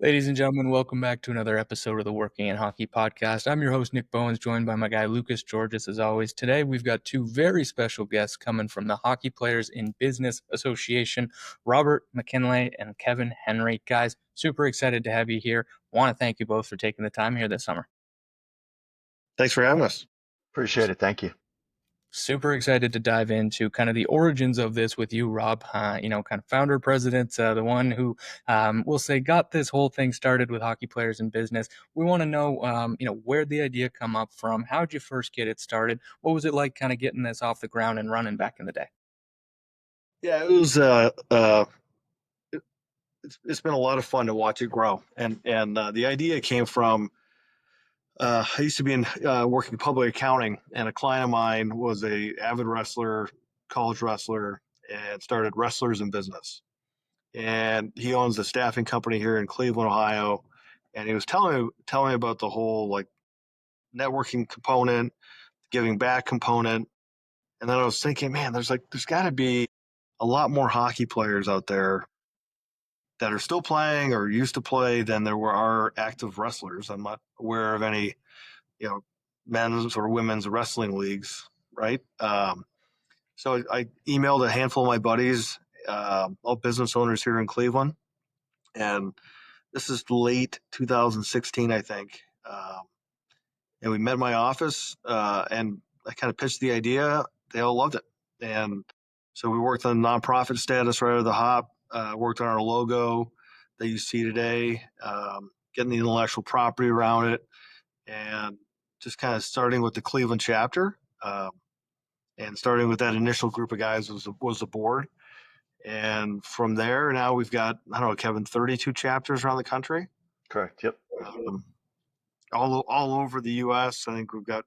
Ladies and gentlemen, welcome back to another episode of the Working in Hockey podcast. I'm your host, Nick Bowins, joined by my guy, Lukas, Georgas, as always. Today, we've got two very special guests coming from the Hockey Players in Business Association, Robert MacKinlay and Kevin Henry. Guys, super excited to have you here. Want to thank you both for taking the time here this summer. Thanks for having us. Appreciate it. Thank you. Super excited to dive into kind of the origins of this with you, Rob. Kind of founder, president, the one who we'll say got this whole thing started with Hockey Players in Business. We want to know, where the idea come up from. How did you first get it started? What was it like, kind of getting this off the ground and running back in the day? Yeah, it was. It's been a lot of fun to watch it grow, and the idea came from. I used to be in working public accounting, and a client of mine was a avid wrestler, college wrestler, and started Wrestlers in Business. And he owns a staffing company here in Cleveland, Ohio. And he was telling me about the whole like networking component, giving back component. And then I was thinking, man, there's got to be a lot more hockey players out there that are still playing or used to play than there are active wrestlers. I'm not aware of any, men's or women's wrestling leagues, right? So I emailed a handful of my buddies, all business owners here in Cleveland, and this is late 2016, I think. And we met in my office, and I kind of pitched the idea. They all loved it, and so we worked on nonprofit status right out of the hop. Worked on our logo that you see today, getting the intellectual property around it, and just kind of starting with the Cleveland chapter, and starting with that initial group of guys was the board. And from there, now we've got, I don't know, Kevin, 32 chapters around the country. Correct. Yep. All over the U.S. I think we've got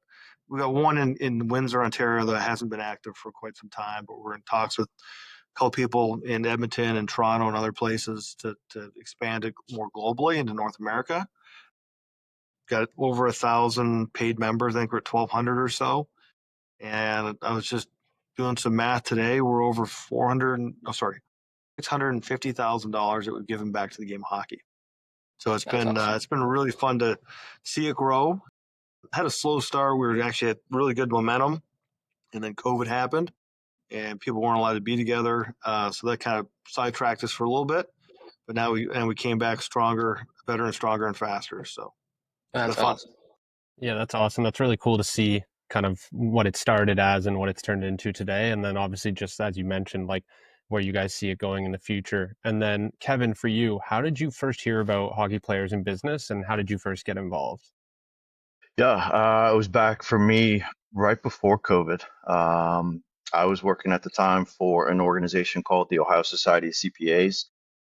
one in Windsor, Ontario that hasn't been active for quite some time, but we're in talks with a couple people in Edmonton and Toronto and other places to expand it more globally into North America. Got over 1,000 paid members. I think we're at 1,200 or so. And I was just doing some math today. We're over $650,000 that we've given back to the game of hockey. So it's been really fun to see it grow. Had a slow start. We were actually at really good momentum, and then COVID happened, and people weren't allowed to be together. So that kind of sidetracked us for a little bit. But now we came back stronger, better and stronger and faster. So That's fun. awesome. Yeah, that's awesome. That's really cool to see kind of what it started as and what it's turned into today. And then obviously, just as you mentioned, like where you guys see it going in the future. And then Kevin, for you, how did you first hear about Hockey Players in Business and how did you first get involved? Yeah, it was back for me right before COVID. I was working at the time for an organization called the Ohio Society of CPAs.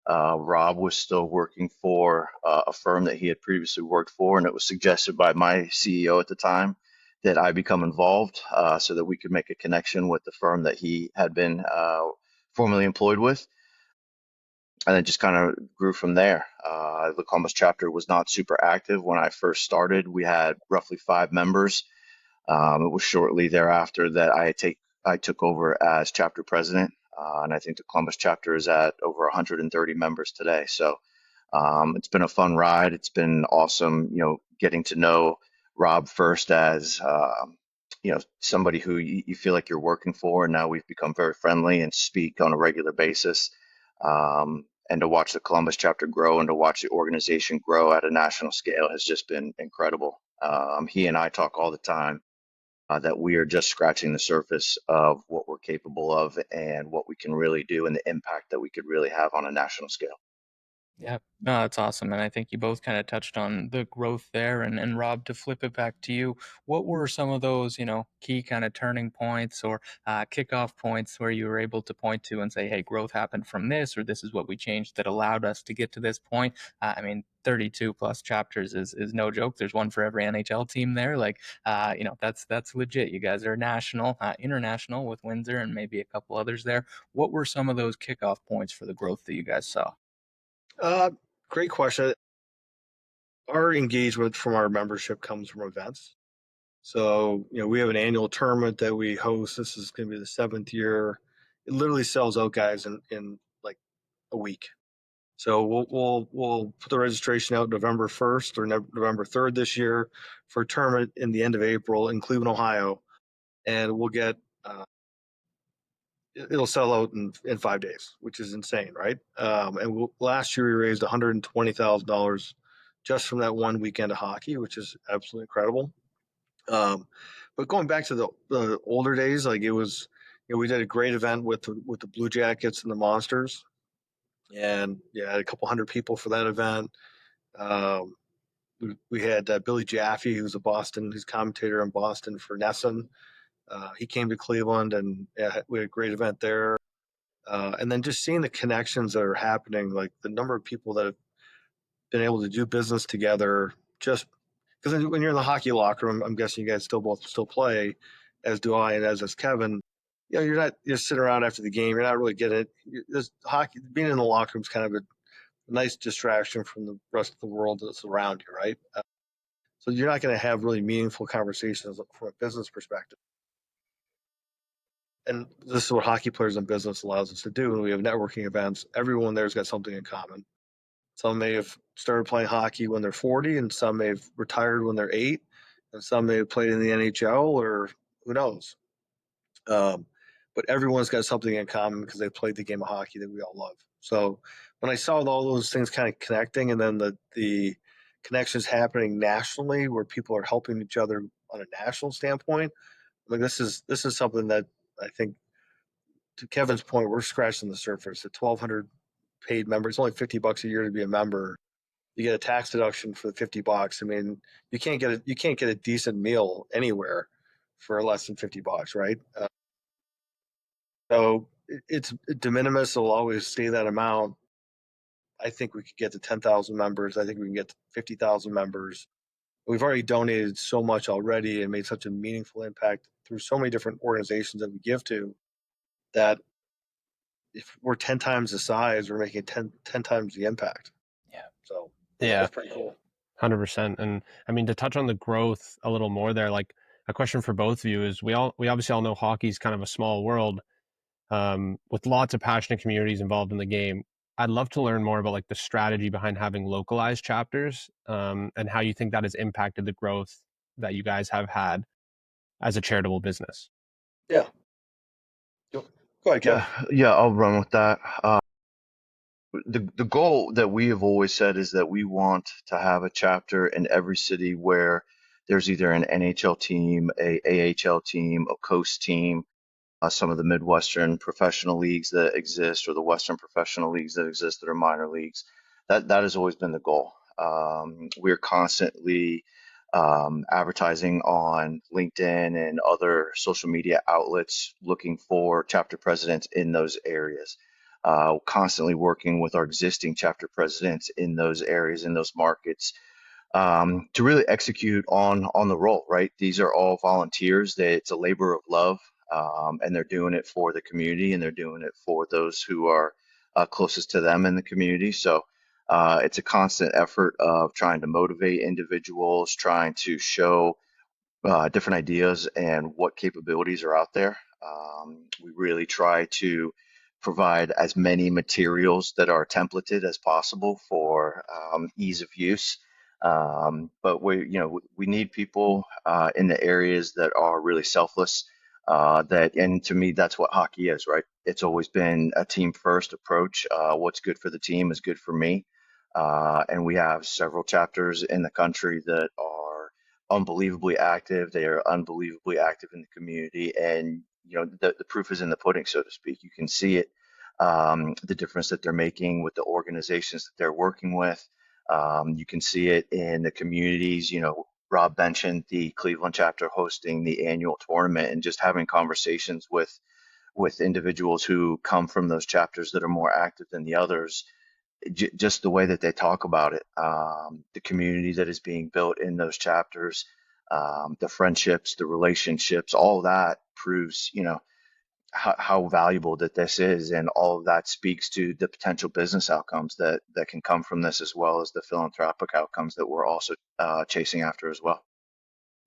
Rob was still working for a firm that he had previously worked for, and it was suggested by my CEO at the time that I become involved so that we could make a connection with the firm that he had been formerly employed with. And it just kind of grew from there. The Columbus chapter was not super active when I first started. We had roughly 5 members. It was shortly thereafter that I took over as chapter president, and I think the Columbus chapter is at over 130 members today. So it's been a fun ride. It's been awesome, getting to know Rob first as somebody who you feel like you're working for, and now we've become very friendly and speak on a regular basis. And to watch the Columbus chapter grow and to watch the organization grow at a national scale has just been incredible. He and I talk all the time that we are just scratching the surface of what we're capable of and what we can really do and the impact that we could really have on a national scale. Yeah, no, that's awesome. And I think you both kind of touched on the growth there. And Rob, to flip it back to you, what were some of those, key kind of turning points or kickoff points where you were able to point to and say, hey, growth happened from this, or this is what we changed that allowed us to get to this point? 32 plus chapters is no joke. There's one for every NHL team there. That's legit. You guys are national, international with Windsor and maybe a couple others there. What were some of those kickoff points for the growth that you guys saw? Great question. Our engagement from our membership comes from events. So, we have an annual tournament that we host. This is going to be the 7th year. It literally sells out, guys, in like a week. So we'll put the registration out November 1st or November 3rd this year for a tournament in the end of April in Cleveland, Ohio, and we'll get it'll sell out in 5 days, which is insane, right? And last year we raised $120,000 just from that one weekend of hockey, which is absolutely incredible. But going back to the older days, like it was, we did a great event with the Blue Jackets and the Monsters, and yeah, had a couple hundred people for that event. Um, we had Billy Jaffe, who's who's commentator in Boston for Nesson. He came to Cleveland, and yeah, we had a great event there. And then just seeing the connections that are happening, like the number of people that have been able to do business together, just because when you're in the hockey locker room, I'm guessing you guys both still play, as do I, and as does Kevin. You're not just sitting around after the game. You're not really getting it. This hockey, being in the locker room is kind of a nice distraction from the rest of the world that's around you, right? So you're not going to have really meaningful conversations from a business perspective. And this is what hockey players in business allows us to do. When we have networking events, everyone there's got something in common. Some may have started playing hockey when they're 40, and some may have retired when they're 8, and some may have played in the NHL, or who knows. Um, but everyone's got something in common because they played the game of hockey that we all love. So when I saw all those things kind of connecting, and then the connections happening nationally, where people are helping each other on a national standpoint, I mean, this is something that I think, to Kevin's point, we're scratching the surface. At 1,200 paid members, only $50 a year to be a member. You get a tax deduction for the $50. I mean, you can't get a decent meal anywhere for less than $50, right? So it's de minimis. It'll always stay that amount. I think we could get to 10,000 members. I think we can get to 50,000 members. We've already donated so much already and made such a meaningful impact through so many different organizations that we give to, that if we're 10 times the size, we're making 10 times the impact. Yeah. So Yeah, that's pretty cool. 100%. And I mean, to touch on the growth a little more there, like a question for both of you is we obviously all know hockey's kind of a small world, with lots of passionate communities involved in the game. I'd love to learn more about like the strategy behind having localized chapters, and how you think that has impacted the growth that you guys have had as a charitable business. Yeah. Go ahead, Kevin. Yeah, I'll run with that. The goal that we have always said is that we want to have a chapter in every city where there's either an NHL team, a AHL team, a coast team, some of the Midwestern professional leagues that exist, or the Western professional leagues that exist that are minor leagues. That has always been the goal. We're constantly advertising on LinkedIn and other social media outlets, looking for chapter presidents in those areas. Constantly working with our existing chapter presidents in those areas, in those markets, to really execute on the role. Right, these are all volunteers. It's a labor of love, and they're doing it for the community, and they're doing it for those who are closest to them in the community. So it's a constant effort of trying to motivate individuals, trying to show different ideas and what capabilities are out there. We really try to provide as many materials that are templated as possible for ease of use. But we need people in the areas that are really selfless. And to me, that's what hockey is, right? It's always been a team first approach. What's good for the team is good for me. And we have several chapters in the country that are unbelievably active. They are unbelievably active in the community, and the proof is in the pudding, so to speak. You can see it, the difference that they're making with the organizations that they're working with. You can see it in the communities. Rob mentioned the Cleveland chapter hosting the annual tournament and just having conversations with individuals who come from those chapters that are more active than the others. Just the way that they talk about it, the community that is being built in those chapters, the friendships, the relationships, all that proves, how valuable that this is, and all of that speaks to the potential business outcomes that can come from this, as well as the philanthropic outcomes that we're also chasing after as well.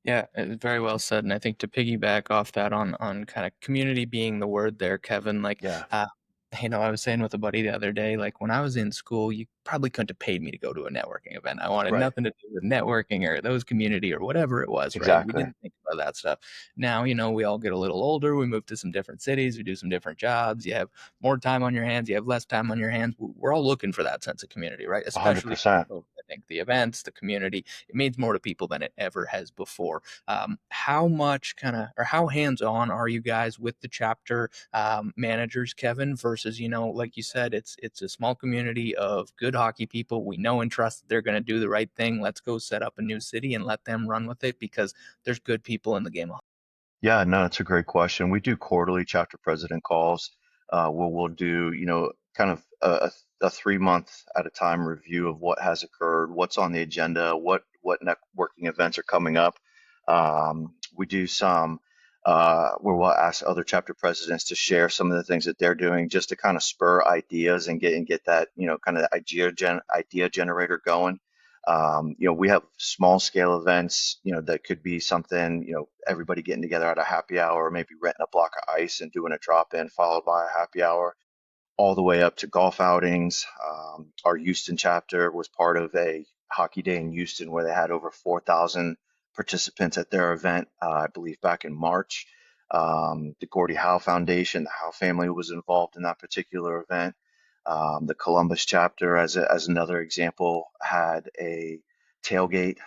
Yeah, very well said. And I think to piggyback off that on kind of community being the word there, Kevin, like Yeah. uh, I was saying with a buddy the other day, like when I was in school, you probably couldn't have paid me to go to a networking event. I wanted Right. nothing to do with networking or those community or whatever it was, right? We Exactly. didn't think about that stuff. Now, we all get a little older. We move to some different cities. We do some different jobs. You have more time on your hands. You have less time on your hands. We're all looking for that sense of community, right? Especially, 100%. I think the events, the community, it means more to people than it ever has before. How much or how hands on are you guys with the chapter managers, Kevin, versus like you said, it's a small community of good hockey people. We know and trust that they're going to do the right thing. Let's go set up a new city and let them run with it because there's good people in the game. Yeah, no, it's a great question. We do quarterly chapter president calls, where we'll do, kind of a 3 month at a time review of what has occurred, what's on the agenda, what networking events are coming up. We do some where we'll ask other chapter presidents to share some of the things that they're doing, just to kind of spur ideas and get that, kind of idea generator going. We have small scale events, that could be something, everybody getting together at a happy hour, or maybe renting a block of ice and doing a drop in followed by a happy hour, all the way up to golf outings. Our Houston chapter was part of a hockey day in Houston where they had over 4,000 participants at their event, I believe back in March. The Gordie Howe Foundation, the Howe family was involved in that particular event. The Columbus chapter, as another example, had a tailgate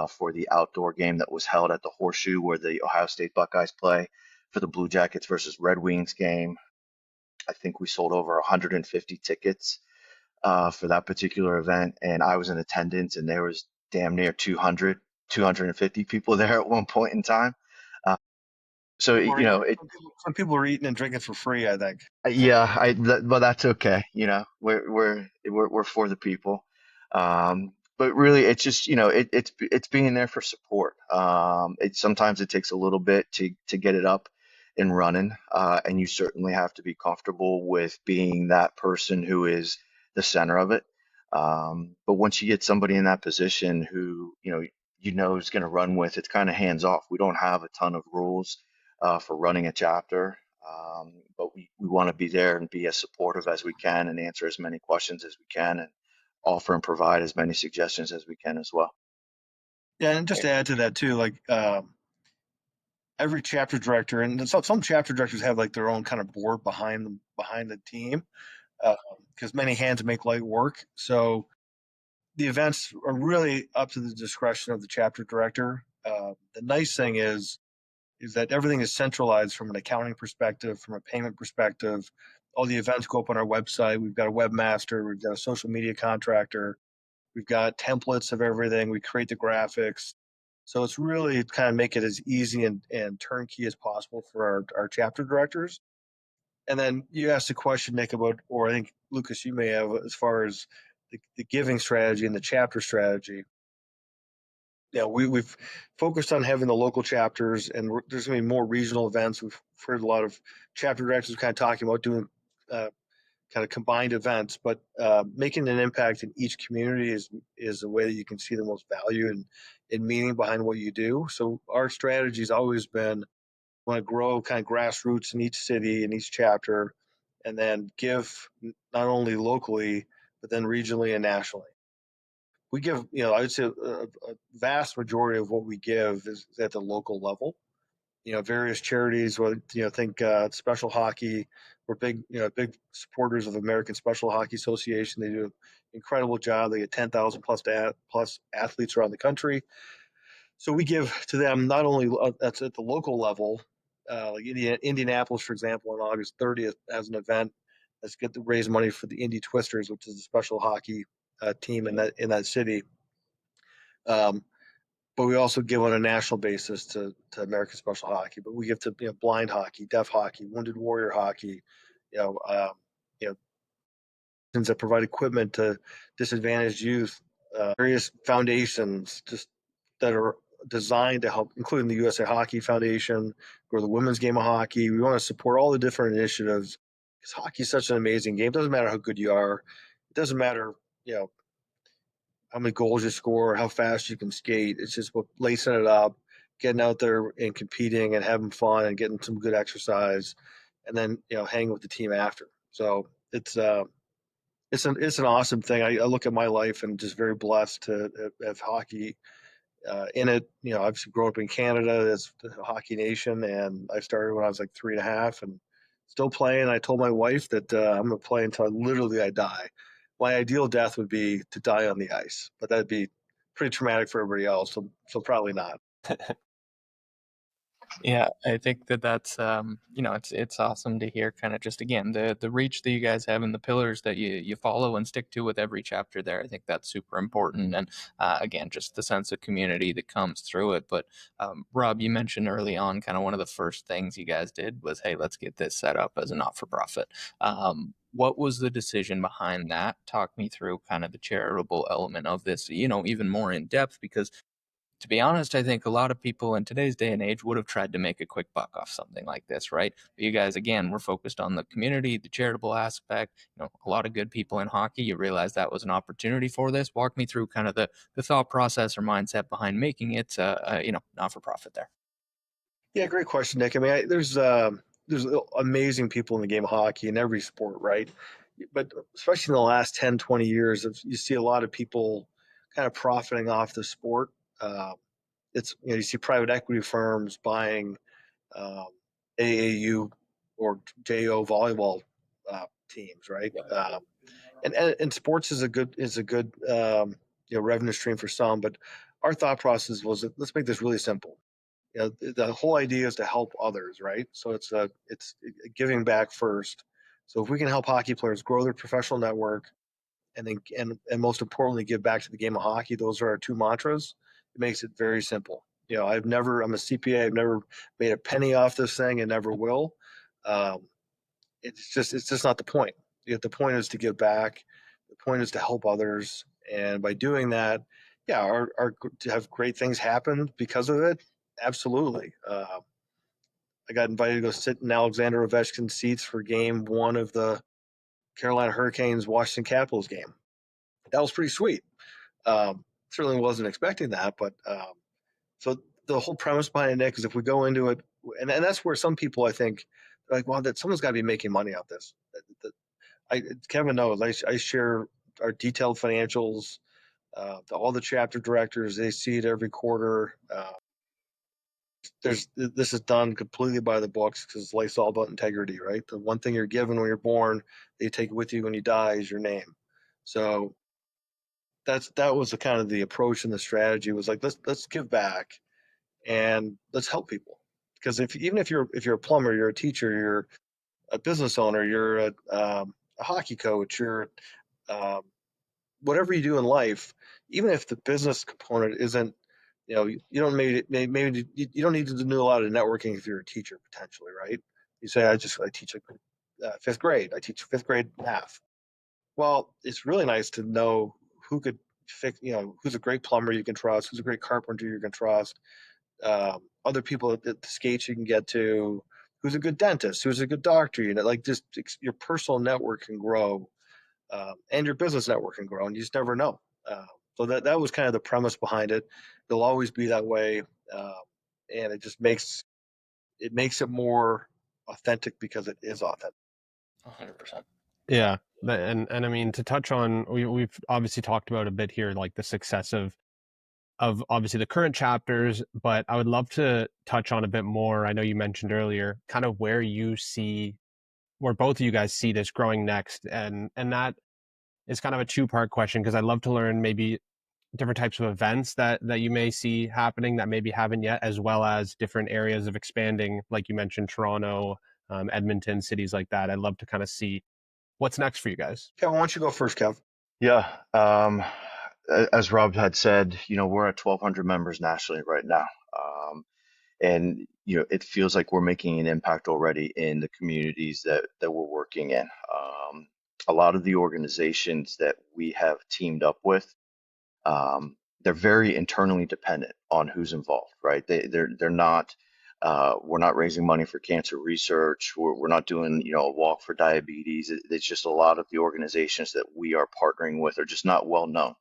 for the outdoor game that was held at the Horseshoe where the Ohio State Buckeyes play for the Blue Jackets versus Red Wings game. I think we sold over 150 tickets for that particular event, and I was in attendance, and there was damn near 250 people there at one point in time. Uh, so, Some people are eating and drinking for free, I think. yeah, but that's okay. We're for the people. But really, it's just, it's being there for support. Sometimes it takes a little bit to get it up and running, and you certainly have to be comfortable with being that person who is the center of it. But once you get somebody in that position who, is going to run with, it's kind of hands off. We don't have a ton of rules for running a chapter. But we want to be there and be as supportive as we can and answer as many questions as we can and offer and provide as many suggestions as we can as well. Yeah, and just to add to that too, like every chapter director, and some chapter directors have like their own kind of board behind the team, because many hands make light work. So the events are really up to the discretion of the chapter director. The nice thing is that everything is centralized from an accounting perspective, from a payment perspective. All the events go up on our website. We've got a webmaster, we've got a social media contractor, we've got templates of everything. We create the graphics. So it's really kind of make it as easy and turnkey as possible for our chapter directors. And then you asked a question, Nick, about, or I think Lukas, you may have, as far as the giving strategy and the chapter strategy. Yeah, we've focused on having the local chapters, and there's going to be more regional events. We've heard a lot of chapter directors kind of talking about doing kind of combined events, but making an impact in each community is a way that you can see the most value and meaning behind what you do. So our strategy has always been want to grow kind of grassroots in each city in each chapter, and then give not only locally but then regionally and nationally. We give, I would say a vast majority of what we give is at the local level. Various charities, think special hockey. We're big supporters of American Special Hockey Association. They do an incredible job. They get 10,000 plus athletes around the country. So we give to them not only that's at the local level, like Indianapolis, for example, on August 30th as an event. Let's get to raise money for the Indy Twisters, which is a special hockey team in that city. Um, but we also give on a national basis to American Special Hockey. But we give to blind hockey, deaf hockey, wounded warrior hockey, you know, um, you know, that provide equipment to disadvantaged youth, various foundations just that are designed to help, including the USA Hockey Foundation, or the women's game of hockey. We want to support all the different initiatives because hockey is such an amazing game. It doesn't matter how good you are. It doesn't matter, how many goals you score, how fast you can skate. It's just about lacing it up, getting out there and competing and having fun and getting some good exercise, and then hanging with the team after. So it's it's an awesome thing. I look at my life and just very blessed to have hockey in it. You know, I've grown up in Canada as a hockey nation, and I started when I was like 3.5, and still playing. I told my wife that I'm going to play until literally I die. My ideal death would be to die on the ice, but that'd be pretty traumatic for everybody else. So probably not. Yeah, I think that that's it's awesome to hear kind of just again the reach that you guys have and the pillars that you follow and stick to with every chapter there. I think that's super important, and again, just the sense of community that comes through it. But Rob, you mentioned early on kind of one of the first things you guys did was, hey, let's get this set up as a not for profit. What was the decision behind that? Talk me through kind of the charitable element of this, even more in depth, because to be honest, I think a lot of people in today's day and age would have tried to make a quick buck off something like this, right? But you guys, again, were focused on the community, the charitable aspect. A lot of good people in hockey. You realized that was an opportunity for this. Walk me through kind of the thought process or mindset behind making it, not for profit there. Yeah, great question, Nick. I mean, there's amazing people in the game of hockey in every sport, right? But especially in the last 10, 20 years, you see a lot of people kind of profiting off the sport. Uh, you see private equity firms buying um, AAU or JO volleyball teams, right? And sports is a good revenue stream for some, but our thought process was let's make this really simple. The whole idea is to help others, right? So it's giving back first. So if we can help hockey players grow their professional network, and then and most importantly give back to the game of hockey, those are our two mantras. It makes it very simple. I'm a CPA. I've never made a penny off this thing and never will. Um, it's just not the point. The point is to give back. The point is to help others, and by doing that, yeah, our to have great things happen because of it. Absolutely. I got invited to go sit in Alexander Ovechkin's seats for Game One of the Carolina Hurricanes Washington Capitals game. That was pretty sweet. Certainly wasn't expecting that, but so the whole premise behind it, Nick, is if we go into it, and that's where some people I think are like, well, that someone's got to be making money off this. Kevin knows I share our detailed financials. All the chapter directors, they see it every quarter. This is done completely by the books because life's all about integrity, right? The one thing you're given when you're born, that you take with you when you die, is your name. So that was the kind of the approach and the strategy was like let's give back and let's help people, because even if you're a plumber, you're a teacher, you're a business owner, you're a hockey coach, you're um, whatever you do in life, even if the business component isn't, you don't maybe you don't need to do a lot of networking if you're a teacher potentially, right? You say I teach fifth grade, I teach fifth grade math. Well, it's really nice to know who could fix, who's a great plumber you can trust, who's a great carpenter you can trust, other people at the skates you can get to, who's a good dentist, who's a good doctor, like just your personal network can grow, and your business network can grow, and you just never know. So that was kind of the premise behind it. It'll always be that way, and it makes it more authentic because it is authentic. 100%. Yeah, and I mean to touch on, we've obviously talked about a bit here, like the success of obviously the current chapters, but I would love to touch on a bit more. I know you mentioned earlier kind of where both of you guys see this growing next, and that is kind of a two-part question because I'd love to learn maybe different types of events that you may see happening that maybe haven't yet, as well as different areas of expanding, like you mentioned, Toronto, Edmonton, cities like that. I'd love to kind of see what's next for you guys. Kevin, why don't you go first, Kev? Yeah. As Rob had said, we're at 1,200 members nationally right now. And it feels like we're making an impact already in the communities that we're working in. A lot of the organizations that we have teamed up with, they're very internally dependent on who's involved, right? They're not. We're not raising money for cancer research. We're not doing a walk for diabetes. It's just a lot of the organizations that we are partnering with are just not well known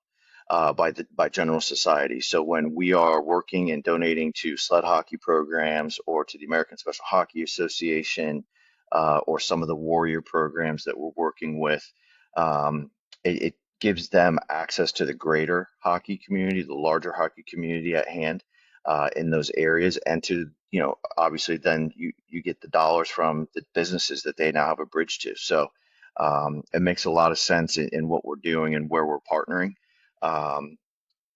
by general society. So when we are working and donating to sled hockey programs or to the American Special Hockey Association, or some of the warrior programs that we're working with. Um, it gives them access to the greater hockey community, the larger hockey community at hand in those areas, and to obviously then you get the dollars from the businesses that they now have a bridge to. So it makes a lot of sense in what we're doing and where we're partnering. Um,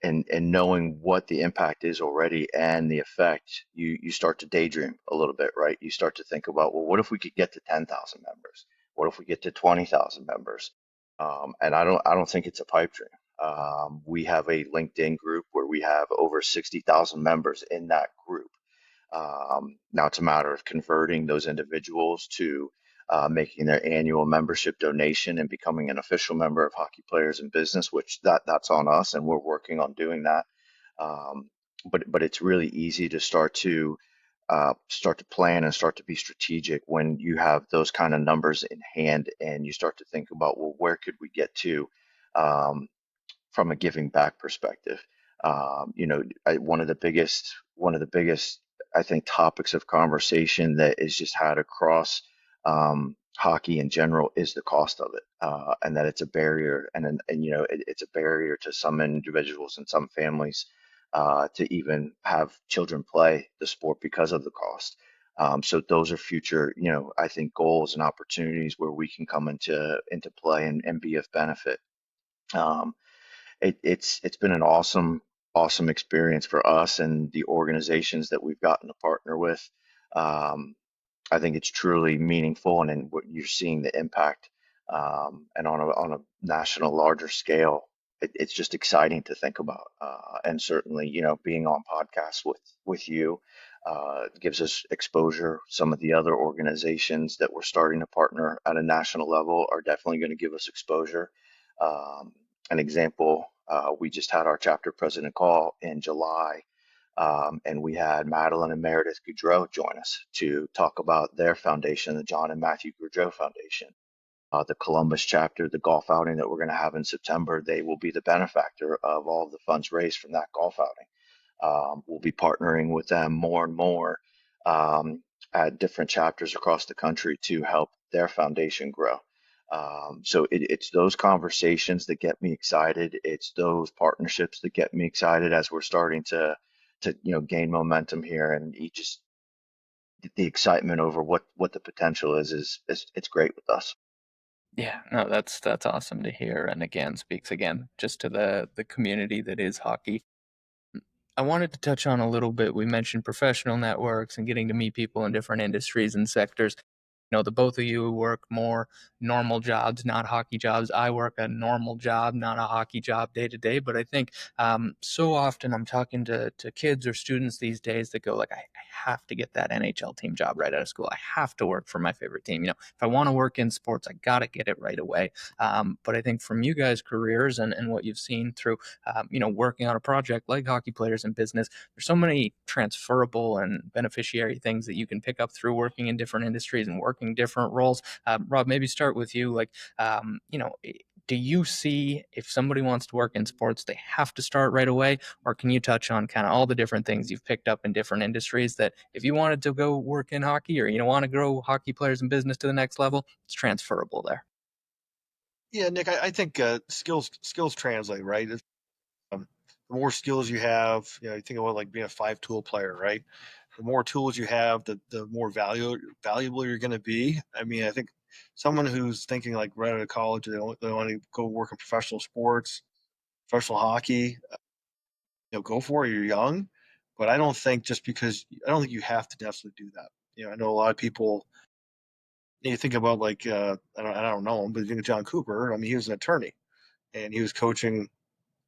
and knowing what the impact is already and the effect, you start to daydream a little bit, right? You start to think about, well, what if we could get to 10,000 members? What if we get to 20,000 members? And I don't think it's a pipe dream. We have a LinkedIn group where we have over 60,000 members in that group. Now it's a matter of converting those individuals to making their annual membership donation and becoming an official member of Hockey Players in Business, which that's on us, and we're working on doing that. Um, but it's really easy to start to plan and start to be strategic when you have those kind of numbers in hand, and you start to think about, well, where could we get to? Um, from a giving back perspective. One of the biggest, I think, topics of conversation that is just had across hockey in general is the cost of it, and that it's a barrier, it's a barrier to some individuals and some families to even have children play the sport because of the cost. So those are future, I think, goals and opportunities where we can come into play and be of benefit. Um, it's been an awesome experience for us and the organizations that we've gotten to partner with. Um, I think it's truly meaningful, and then what you're seeing the impact, and on a national larger scale, it's just exciting to think about. And certainly, being on podcasts with you gives us exposure. Some of the other organizations that we're starting to partner at a national level are definitely going to give us exposure. Um, an example, we just had our chapter president call in July, and we had Madeline and Meredith Goudreau join us to talk about their foundation, the John and Matthew Goudreau Foundation. The Columbus chapter, the golf outing that we're going to have in September, they will be the benefactor of all of the funds raised from that golf outing. We'll be partnering with them more and more um, at different chapters across the country to help their foundation grow. So it's those conversations that get me excited. It's those partnerships that get me excited as we're starting to gain momentum here, and you just the excitement over what the potential is it's great with us. Yeah, no, that's awesome to hear, and again, speaks again just to the community that is hockey. I wanted to touch on a little bit. We mentioned professional networks and getting to meet people in different industries and sectors. The both of you work more normal jobs, not hockey jobs. I work a normal job, not a hockey job day to day. But I think so often I'm talking to kids or students these days that go like, I have to get that NHL team job right out of school. I have to work for my favorite team. If I want to work in sports, I got to get it right away. But I think from you guys' careers and what you've seen through, working on a project like Hockey Players in Business, there's so many transferable and beneficiary things that you can pick up through working in different industries and working different roles. Rob, maybe start with you. Like, do you see if somebody wants to work in sports, they have to start right away? Or can you touch on kind of all the different things you've picked up in different industries that if you wanted to go work in hockey or want to grow Hockey Players in Business to the next level, it's transferable there? Yeah, Nick, I think skills translate, right? The more skills you have, you think about like being a five-tool player, right? The more tools you have, the more valuable you're going to be. I mean, I think someone who's thinking like right out of college, they want to go work in professional sports, professional hockey, go for it. You're young, but I don't think just because I don't think you have to necessarily do that. I know a lot of people. You think about like I don't know him, but you think of John Cooper. I mean, he was an attorney and he was coaching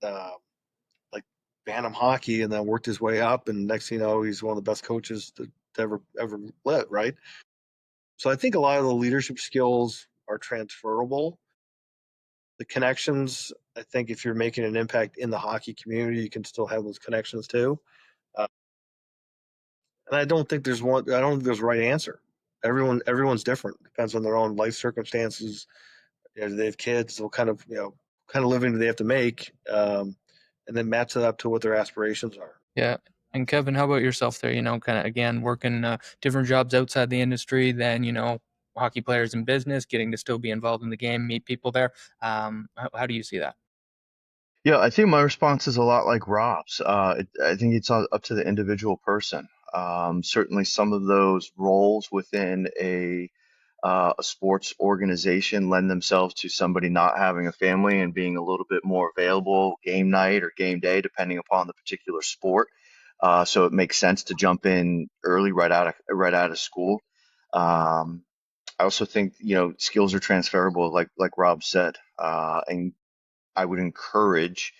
uh, like Bantam hockey, and then worked his way up. And next thing you know, he's one of the best coaches to ever live. Right. So I think a lot of the leadership skills are transferable. The connections, I think, if you're making an impact in the hockey community, you can still have those connections too. Uh, and I don't think there's one. I don't think there's a right answer. Everyone's different. Depends on their own life circumstances. Do they have kids? What kind of living do they have to make? And then match it up to what their aspirations are. Yeah. And Kevin, how about yourself there? Kind of again working different jobs outside the industry than hockey players in business, getting to still be involved in the game, meet people there. How do you see that? Yeah, I think my response is a lot like Rob's. I think it's up to the individual person. Certainly, some of those roles within a sports organization lend themselves to somebody not having a family and being a little bit more available game night or game day, depending upon the particular sport. So it makes sense to jump in early, right out of school. Um, I also think skills are transferable, like Rob said, and I would encourage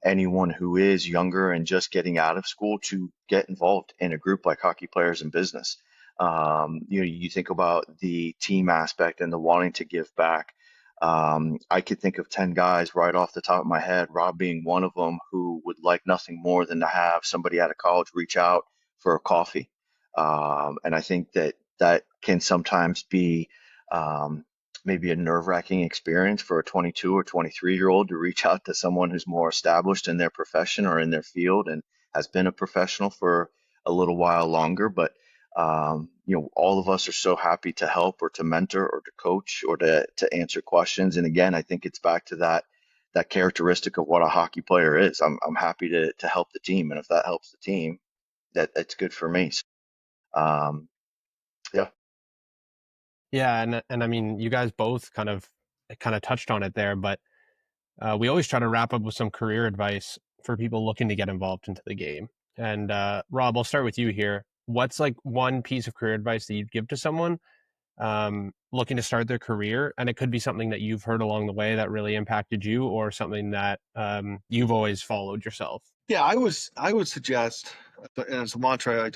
anyone who is younger and just getting out of school to get involved in a group like Hockey Players in Business. You think about the team aspect and the wanting to give back. I could think of 10 guys right off the top of my head, Rob being one of them, who would like nothing more than to have somebody out of college reach out for a coffee. And I think that can sometimes be um, maybe a nerve-wracking experience for a 22 or 23-year-old to reach out to someone who's more established in their profession or in their field and has been a professional for a little while longer. But all of us are so happy to help or to mentor or to coach or to answer questions. And again, I think it's back to that characteristic of what a hockey player is. I'm happy to help the team, and if that helps the team, that's good for me. So, yeah. Yeah, and I mean, you guys both kind of touched on it there, but we always try to wrap up with some career advice for people looking to get involved into the game. And Rob, I'll start with you here. What's like one piece of career advice that you'd give to someone looking to start their career? And it could be something that you've heard along the way that really impacted you, or something that you've always followed yourself. Yeah, I would suggest, and it's a mantra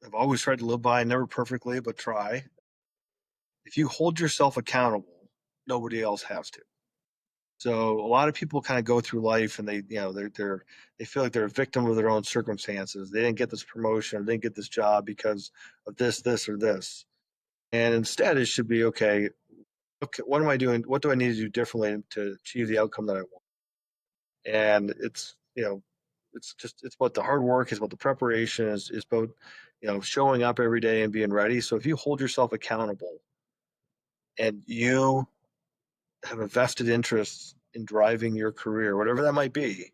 I've always tried to live by, never perfectly, but try. If you hold yourself accountable, nobody else has to. So a lot of people kind of go through life and they feel like they're a victim of their own circumstances. They didn't get this promotion or they didn't get this job because of this, or this. And instead, it should be okay, what am I doing? What do I need to do differently to achieve the outcome that I want? And it's about the hard work, it's about the preparation, it's about showing up every day and being ready. So if you hold yourself accountable and you have a vested interest in driving your career, whatever that might be,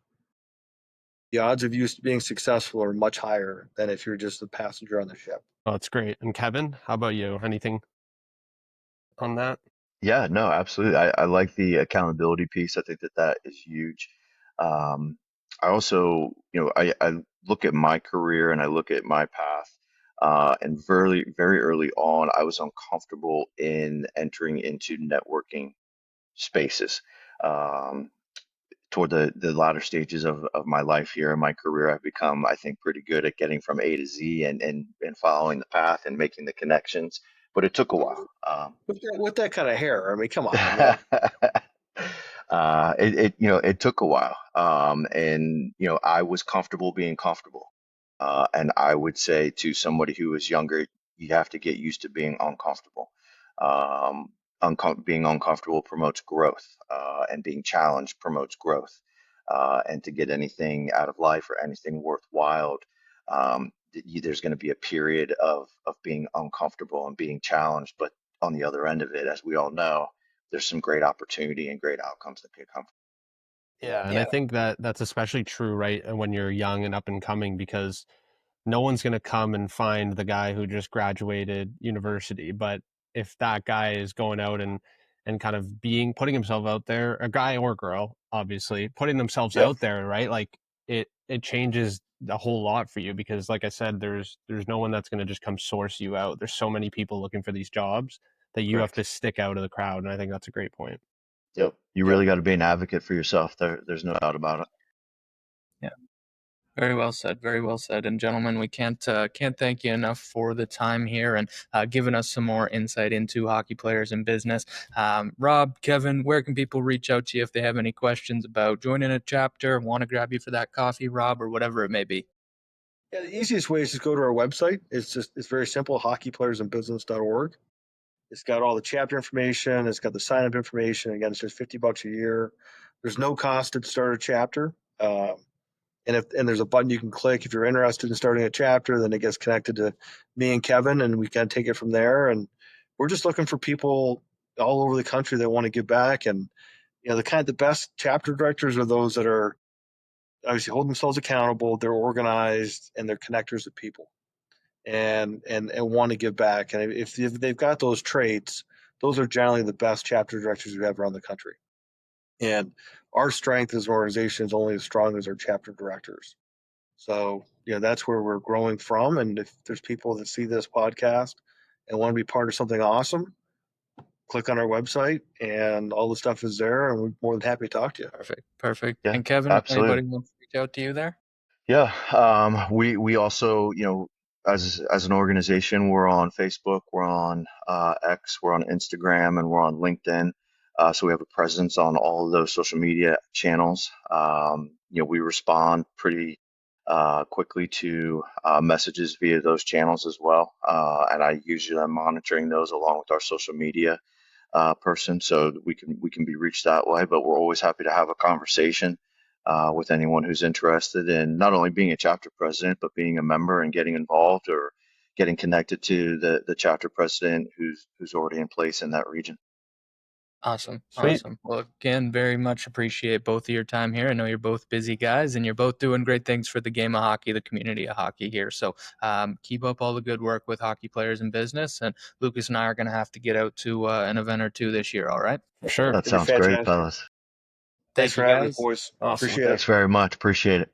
the odds of you being successful are much higher than if you're just a passenger on the ship. Oh, that's great. And Kevin, how about you? Anything on that? Yeah, no, absolutely. I like the accountability piece. I think that is huge. Um, I also, I look at my career and I look at my path, and very, very early on, I was uncomfortable in entering into networking spaces. Um, Toward the latter stages of my life here in my career, I've become, I think, pretty good at getting from A to Z and following the path and making the connections. But it took a while. With that kind of hair, I mean, come on, man. It took a while, and I was comfortable being comfortable, and I would say to somebody who is younger, you have to get used to being uncomfortable. Being uncomfortable promotes growth, and being challenged promotes growth, and to get anything out of life or anything worthwhile, there's going to be a period of being uncomfortable and being challenged, but on the other end of it, as we all know, there's some great opportunity and great outcomes that could come. Yeah, and I Yeah, think that that's especially true, right, when you're young and up and coming, because no one's going to come and find the guy who just graduated university. But if that guy is going out and kind of putting himself out there, a guy or girl, obviously putting themselves yep, out there, right? Like it changes a whole lot for you, because like I said, there's no one that's going to just come source you out. There's so many people looking for these jobs that you have Correct. to stick out of the crowd. And I think that's a great point. Yep. You yep. really got to be an advocate for yourself. There's no doubt about it. Yeah. Very well said. Very well said. And gentlemen, we can't thank you enough for the time here and giving us some more insight into hockey players and business. Rob, Kevin, where can people reach out to you if they have any questions about joining a chapter, want to grab you for that coffee, Rob, or whatever it may be? Yeah, the easiest way is just go to our website. It's very simple, hockeyplayersinbusiness.org. It's got all the chapter information. It's got the sign up information. Again, it's just $50 a year. There's no cost to start a chapter. And there's a button you can click if you're interested in starting a chapter. Then it gets connected to me and Kevin, and we kind of take it from there. And we're just looking for people all over the country that want to give back. And the best chapter directors are those that are obviously hold themselves accountable, they're organized, and they're connectors of people, and want to give back. And if they've got those traits, those are generally the best chapter directors we have around the country. And our strength as an organization is only as strong as our chapter directors. So that's where we're growing from. And if there's people that see this podcast and want to be part of something awesome, click on our website, and all the stuff is there, and we're more than happy to talk to you. Perfect. Yeah, And Kevin, if absolutely. anybody wants to reach out to you there? Yeah, we also, as an organization, we're on Facebook, we're on X, we're on Instagram, and we're on LinkedIn. So we have a presence on all of those social media channels. We respond pretty quickly to messages via those channels as well, and I usually am monitoring those along with our social media person, so that we can be reached that way. But we're always happy to have a conversation with anyone who's interested in not only being a chapter president, but being a member and getting involved or getting connected to the chapter president who's already in place in that region. Awesome. Sweet. Awesome. Well, again, very much appreciate both of your time here. I know you're both busy guys and you're both doing great things for the game of hockey, the community of hockey here. So keep up all the good work with hockey players in business. And Lucas and I are going to have to get out to an event or two this year. All right. For sure. That It'd be sounds great, fantastic. fellas. Thanks Thank for you having me, guys. boys. Awesome. Appreciate it. Thanks very much. Appreciate it.